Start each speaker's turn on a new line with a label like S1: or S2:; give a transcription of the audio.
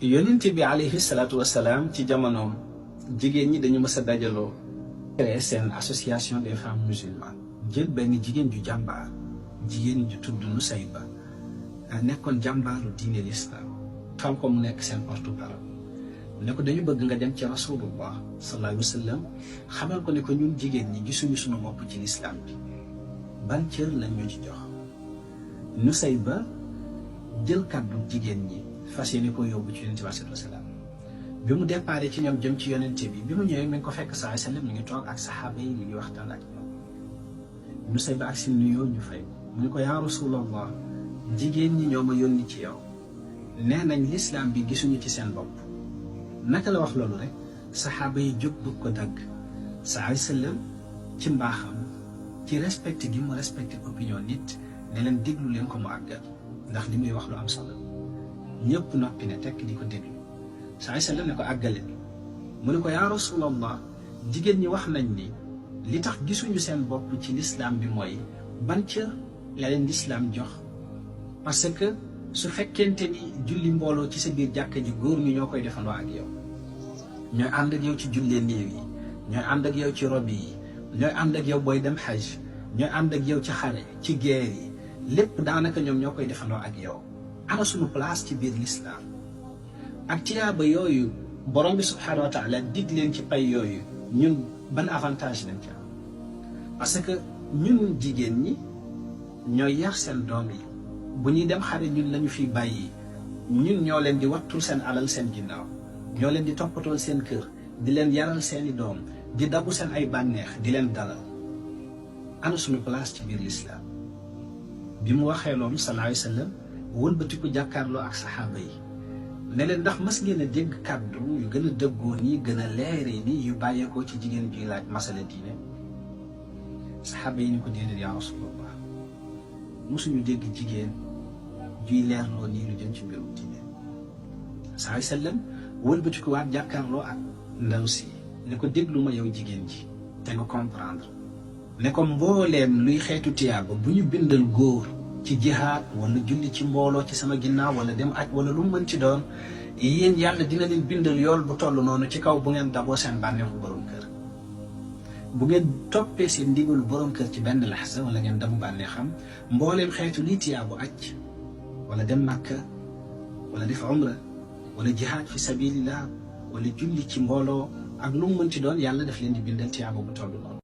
S1: yonent bi alayhi salaatu wasalaam ci jamonoom jigéen ñi dañu mës a dajaloo créer seen association des femmes musulmanes jël benn jigéen ju jàmbaar jigéen ju tudd Nusayba nekkoon jàmbaaru diine l'islam xam ko mu nekk seen porte-parole ne ko dañu bëgg nga dem ci rasulullah sallallahu alayhi wa sallam xamal ko ne ko ñun jigéen ñi gisuñu suñu bopp ci l'islam bi ban cër lañ ñu ci jox. Nusayba jël kàddu jigéen ñi fas yéene ko yóbbu ci yonent bi sallallahu alayhi wa sallam bi mu déparé ci ñoom jëm ci yonent bi mu ñëwee mi ngi ko fekk sallallahu alayhi wa sallam mi ngi toog ak saxaaba yi mi ngi waxtaan ak ñoom. Nusayba ak si nuyoo ñu fay mu ne ko yaa rasulallah jigéen ñi ñoo ma yónni ci yow nee nañ l'islam bi gisuñu ci seen bopp. naka la wax loolu rek saxaaba yi jóg bëgg ko dagg sallallahu alayhi wa sallam ci mbaaxam ci respecté gi mu respecté opinion nit ne leen déglu leen ko mu àggal ndax li muy wax lu am solo ñëpp noppi ne tekk di ko déglu sallallahu alayhi wa sallam ne ko àggale mu ne ko yaa rasulallah jigéen ñi wax nañ ni li tax gisuñu seen bopp ci l'islam bi mooy ban cër la leen l'islam jox parce que su fekkente ni julli mbooloo ci sa biir jàkka ji góor ñi ñoo koy defandoo ak yow ñooy ànd ak yow ci jullee néew yi ñooy ànd ak yow ci rob yi ñooy ànd ak yow booy dem xaj ñooy ànd ak yow ci xare ci guerre yi lépp daanaka ñoom ñoo koy defandoo ak yow ana suñu place ci biir l'islam ak tiyaaba yooyu borom bi subhanahu wa taala dig leen ci pay yooyu ñun ban avantage lañ ci am parce que ñun jigéen ñi ñooy yar seen doom yi bu ñuy dem xare ñun lañu fi bàyyi ñun ñoo leen di wattul seen alal seen ginnaaw ñoo leen di toppatool seen kër di leen yaral seeni doom di dabu seen ay bànneex di leen dalal ana suñu place ci biir l'islam bi mu waxee loolu sallallahu alayhi wa sallam wëlbatiku jàkkaarloo ak saxaaba yi ne leen ndax mas ngeen a dégg kàddu yu gën a dëggoo nii gën a leeree nii yu bàyyeekoo ci jigéen juy laaj masala diine saxaaba yi ni ko déedéet yaa rasulallah mosuñu dégg jigéen juy leerloo nii lu jëm ci mbirum diine sallallahu alayhi wa sallam wëlbatiku waat jàkkaarloo ak ndaw si ne ko déglu ma yow jigéen ji te nga comprendre ne ko mbooleem luy xeetu tiyaaba bu ñu bindal góor ci jihaad wala julli ci mbooloo ci sama ginnaaw wala dem aj wala lu mu mën ci doon yéen yàlla dina leen bindal yool bu toll noonu ci kaw bu ngeen daboo seen bànneexu borom kër bu ngeen toppee seen ndigalu borom kër ci benn laxsa wala ngeen damu bànneexam mbooleem xeetu lii tiyaabu aj wala dem Makka wala def umra wala jihaad fi sabilillah wala julli ci mbooloo ak lu mu mën ci doon yàlla daf leen di bindal tiyaaba bu toll noonu